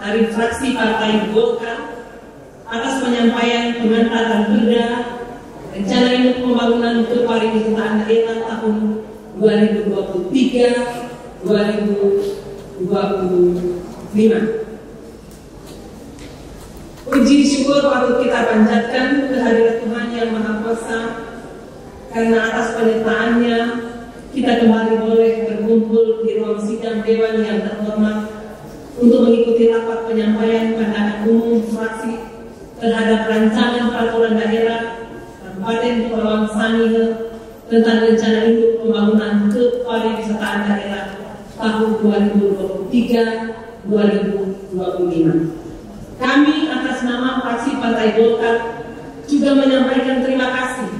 dari fraksi Partai Golkar atas penyampaian pengantar dan perda rencana induk pembangunan kepariwisataan daerah tahun 2023-2025. Puji syukur patut kita panjatkan kehadirat Tuhan Yang Maha Kuasa, karena atas penyertaannya kita kembali boleh berkumpul di ruang sidang Dewan yang terhormat untuk mengikuti rapat penyampaian pandangan umum fraksi terhadap rancangan peraturan daerah Kabupaten Kepulauan Sangihe tentang rencana induk pembangunan kepariwisataan daerah tahun 2023-2025. Kami atas nama fraksi Partai Golkar juga menyampaikan terima kasih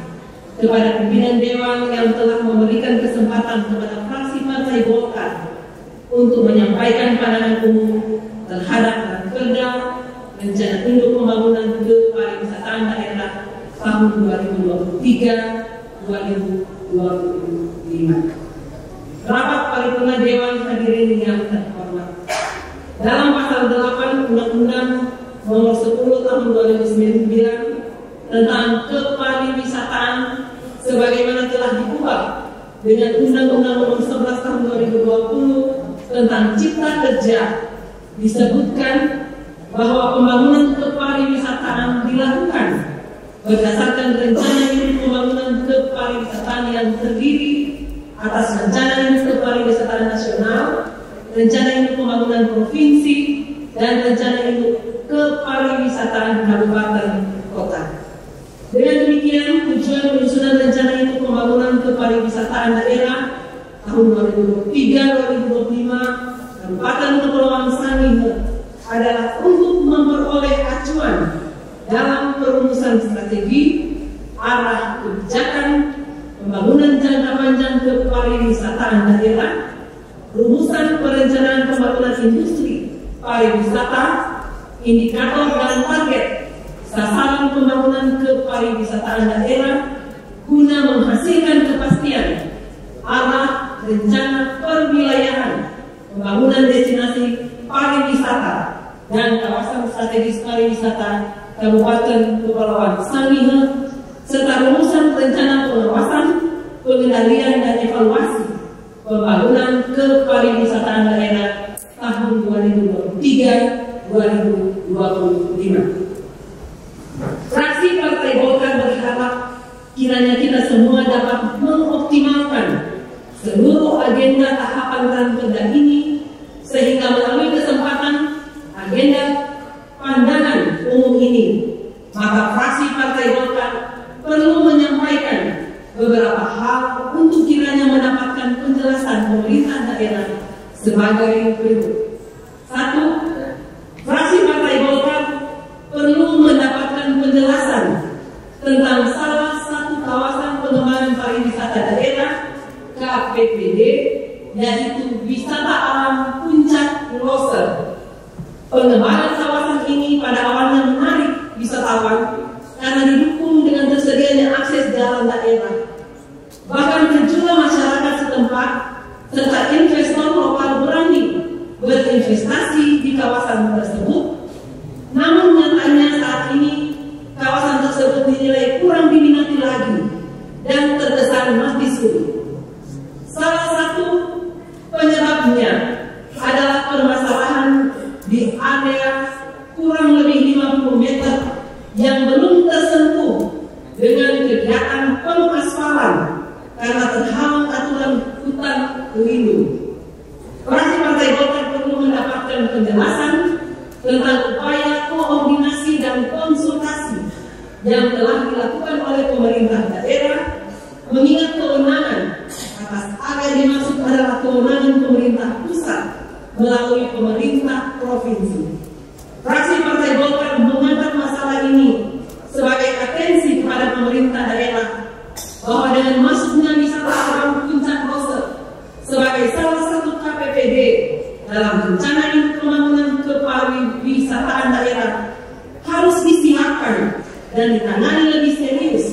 kepada pimpinan Dewan yang telah memberikan kesempatan kepada fraksi Partai Golkar untuk menyampaikan pandangan umum terhadap perda rencana induk pembangunan kepariwisataan daerah tahun 2023-2025. Rapat paripurna Dewan hadirin yang terhormat. Dalam pasal 8 Undang-Undang Nomor 10 Tahun 2009 tentang kepariwisataan sebagaimana telah diubah dengan Undang-Undang Nomor 11 Tahun 2020 tentang Cipta Kerja, disebutkan bahwa pembangunan kepariwisataan dilakukan berdasarkan rencana induk pembangunan kepariwisataan yang terdiri atas rencana induk kepariwisataan nasional, rencana induk pembangunan provinsi, dan rencana induk kepariwisataan kabupaten kota. Dengan demikian, tujuan penyusunan rencana induk pembangunan kepariwisataan daerah tahun 2023-2025 Kabupaten Kepulauan Sangihe adalah untuk memperoleh acuan dalam perumusan strategi, arah kebijakan, pembangunan jangka panjang kepariwisataan daerah, rumusan perencanaan pembangunan industri pariwisata, indikator dan target sasaran pembangunan kepariwisataan daerah guna menghasilkan kepastian arah rencana perwilayahan pembangunan destinasi pariwisata dan kawasan strategis pariwisata Kabupaten Kepulauan Sangihe serta rumusan rencana pengawasan, pengendalian dan evaluasi pembangunan kepariwisataan daerah tahun 2023-2025. Fraksi Partai Golkar berharap kiranya kita semua dapat mengoptimalkan seluruh agenda tahapan ranperda ini sehingga melalui kesempatan agenda pandangan umum ini, maka fraksi Partai Golkar perlu menyampaikan beberapa hal untuk kiranya mendapatkan penjelasan pemerintah daerah sebagai berikut. 1. Fraksi Partai Golkar perlu mendapatkan penjelasan tentang salah satu kawasan pengembangan pariwisata daerah KPPD, yaitu wisata alam Puncak Loser. Pengembangan kawasan ini pada awalnya menarik wisatawan karena didukung dengan tersedianya akses jalan daerah. Bahkan sejumlah masyarakat setempat serta investor lokal berani berinvestasi di kawasan tersebut. Namun nyatanya saat ini kawasan tersebut dinilai kurang diminati lagi dan terkesan mati suri. Salah satu penyebabnya adalah permasalahan di area kurang lebih 50 meter yang belum tersentuh dengan kegiatan pengaspalan karena terhalang aturan hutan lindung. Fraksi Partai Golkar perlu mendapatkan penjelasan tentang upaya koordinasi dan konsultasi yang telah dilakukan oleh pemerintah daerah, mengingat kewenangan atas area dimaksud adalah kewenangan pemerintah pusat melalui pemerintah provinsi. Fraksi Partai Golkar mengangkat masalah ini sebagai atensi kepada pemerintah daerah bahwa dengan masuknya wisata alam Puncak Loser sebagai salah satu KPPD dalam rencana induk pembangunan kepariwisataan daerah harus disiapkan dan ditangani lebih serius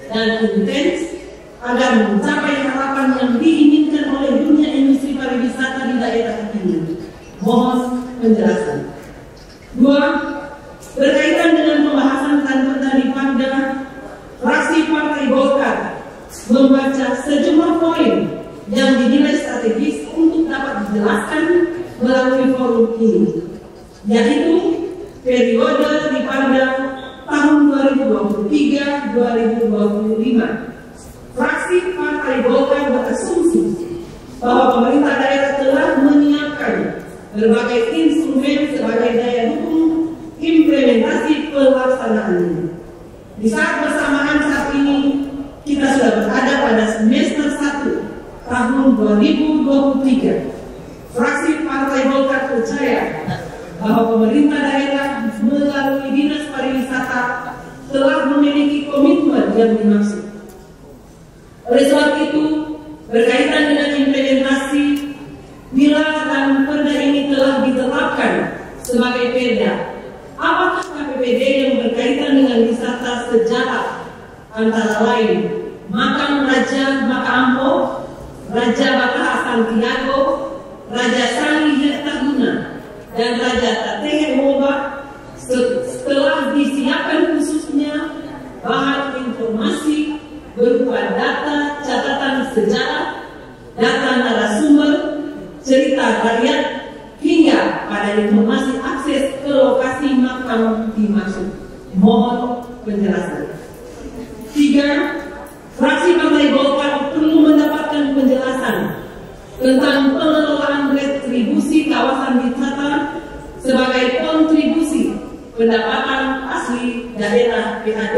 dan intens agar mencapai harapan yang diinginkan oleh dunia industri pariwisata di daerah ini. Mohon penjelasan. ini, yaitu periode pada tahun 2023-2025. Fraksi Partai Golkar berasumsi bahwa pemerintah daerah telah menyiapkan berbagai instrumen sebagai daya dukung implementasi pelaksanaannya. Di saat bersamaan saat ini kita sudah berada pada semester 1 tahun 2023. Fraksi Partai Golkar percaya bahwa pemerintah daerah melalui Dinas Pariwisata telah memiliki komitmen yang dimaksud. Oleh sebab itu, berkaitan dengan implementasi, bila dan perda ini telah ditetapkan sebagai perda, apakah KPPD yang berkaitan dengan wisata sejarah antara lain Makam Raja Maka Ampo, Raja Bataha Santiago, Raja Sani Hertaguna, dan Raja Tatehe Moba setelah disiapkan khususnya bahan informasi berupa data catatan sejarah, data narasumber, cerita rakyat, hingga pada informasi akses ke lokasi makam dimaksud. Mohon penjelasan. 3. Fraksi Partai Golkar perlu mendapatkan penjelasan tentang pengelolaan retribusi kawasan wisata sebagai kontribusi pendapatan asli daerah PAD.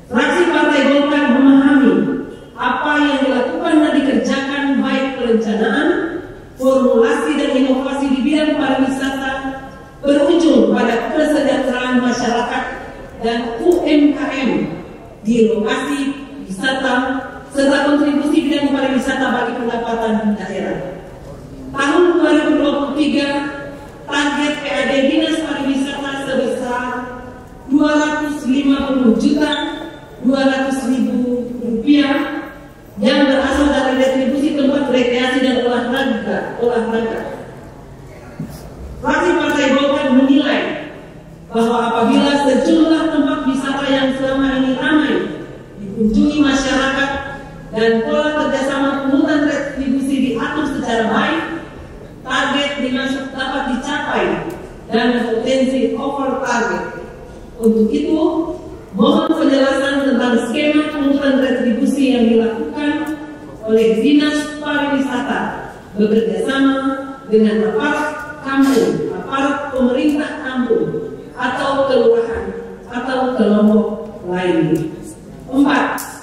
Fraksi Partai Golkar memahami apa yang dilakukan dan dikerjakan baik perencanaan, formulasi dan inovasi di bidang pariwisata berujung pada kesejahteraan masyarakat dan UMKM di lokasi wisata serta kontribusi bidang pariwisata bagi pendapatan daerah. Tahun 2023 target PAD Dinas Pariwisata sebesar Rp250.200.000 yang berasal dari retribusi tempat rekreasi dan olahraga. Fraksi Partai Golkar menilai bahwa apabila sejumlah tempat wisata yang selama ini ramai dikunjungi masyarakat dan pola kerjasama pungutan retribusi diatur secara baik, target dimaksud dapat dicapai dan potensi over target. Untuk itu, mohon penjelasan tentang skema pungutan retribusi yang dilakukan oleh Dinas Pariwisata bekerjasama dengan aparat kampung, aparat pemerintah kampung, atau kelurahan, atau kelompok lainnya. 4.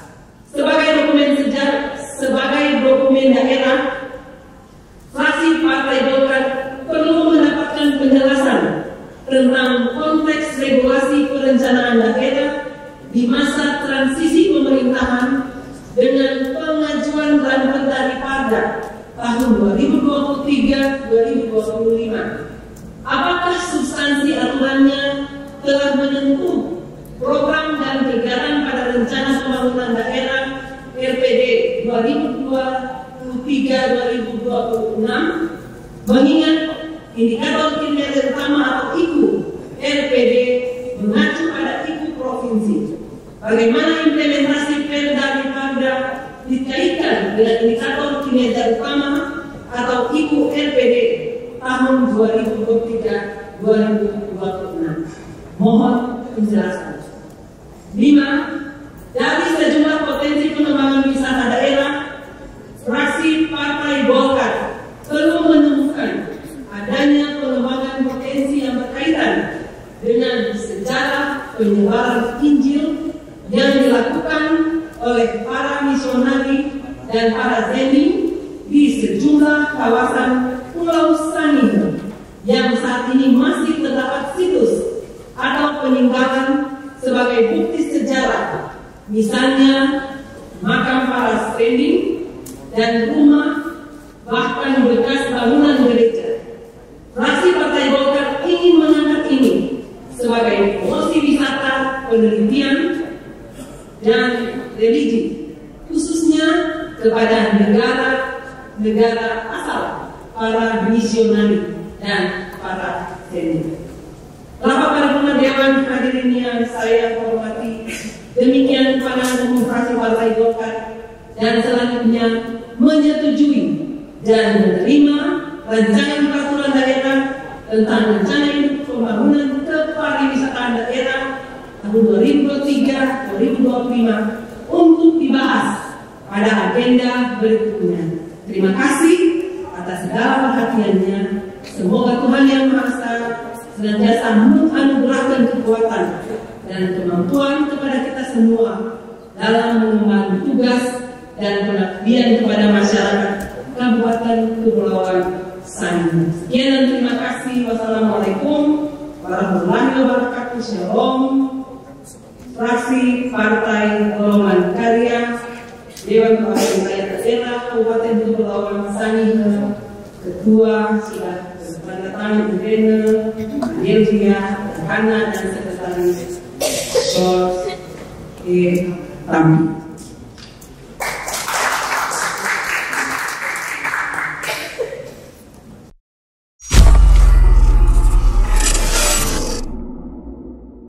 Sebagai dokumen daerah, fraksi Partai Golkar perlu mendapatkan penjelasan tentang konteks regulasi perencanaan daerah di masa transisi pemerintahan dengan pengajuan rancangan dari Parda tahun 2023-2025. Apakah substansi aturannya telah menyentuh program dan kegiatan pada rencana pembangunan daerah RPD 2023-2026, mengingat indikator kinerja utama atau IKU RPD mengacu pada IKU provinsi. Bagaimana implementasi perda di Parda dikaitkan dengan indikator kinerja utama atau IKU RPD tahun 2023-2026. Mohon penjelasan. 5. Dari sejumlah potensi pengembangan wisata daerah, fraksi Partai Golkar perlu menemukan adanya pengembangan potensi yang berkaitan dengan sejarah penyebaran Injil yang dilakukan oleh para misionari dan para zeni di sejumlah kawasan Pulau Sangihe yang saat ini masih terdapat situs atau peninggalan sebagai bukti sejarah, misalnya makam para standing dan rumah, bahkan bekas bangunan gereja. Fraksi Partai Golkar ingin mengangkat ini sebagai promosi wisata, penelitian, dan religi, khususnya kepada negara asal para misionari dan para senior. Bapak Paripurna Dewan, hadirin yang saya hormati, demikian pandangan umum fraksi Partai Golkar, dan selanjutnya menyetujui dan menerima rancangan peraturan daerah tentang rencana induk pembangunan kepariwisataan daerah tahun 2023-2025 untuk dibahas pada agenda berikutnya. Terima kasih atas segala perhatiannya. Semoga Tuhan Yang Maha Esa senantiasa menganugerahkan kekuatan dan kemampuan kepada kita semua dalam mengemban tugas dan pengabdian kepada masyarakat Kabupaten Kepulauan Sangihe. Sekian dan terima kasih. Wassalamualaikum warahmatullahi wabarakatuh. Shalom. Fraksi Partai Golongan Karya Dewan Perwakilan Rakyat Daerah Kabupaten Kepulauan Sangihe, Ketua sudah bertandatangani Irene, Delvia, Hana dan Sekretaris Sos Tami.